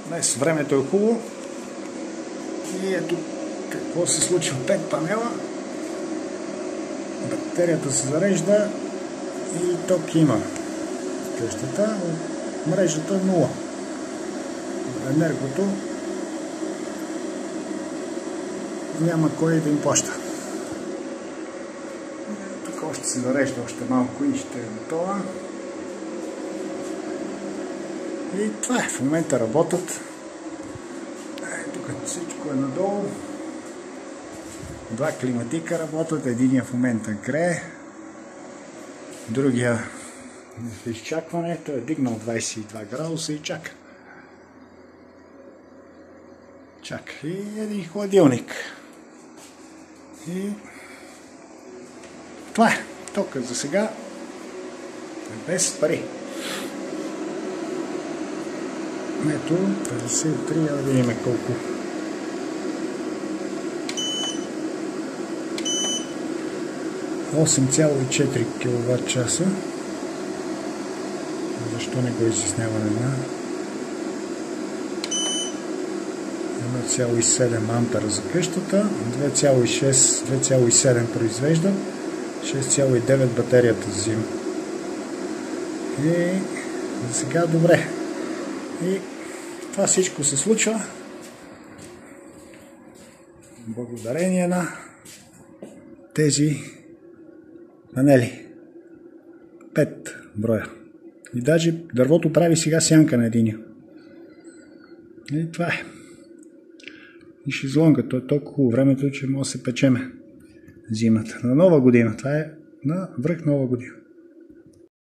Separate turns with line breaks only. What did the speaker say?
Днес времето е хубаво. И ето какво се случва. 5 панела. Батерията се зарежда и ток има в къщата. Мрежата 0. Енергото няма кой да им плаща. Тук още се зарежда още малко и ще е готова. И това е. В момента работят. Тук всичко е надолу. 2 климатика работят. Единия в момента грее. Другия в изчакване. Той е дигнал 22 градуса и чака. И един хладилник. И това е. Тока за сега е без пари. Ето 53, да видим колко. ...8,4 кВт часа. Защо не го изяснява, не знам. 1,7 ампера за къщата, 2,7 произвежда, 6,9 батерията взима. И за сега добре. И това всичко се случва благодарение на тези панели. 5 броя. И даже дървото прави сега сянка на единия. И това е. И шезлонга, то е толкова хубаво времето, че може да се печеме зимата. На Нова година. Това е на връх Нова година.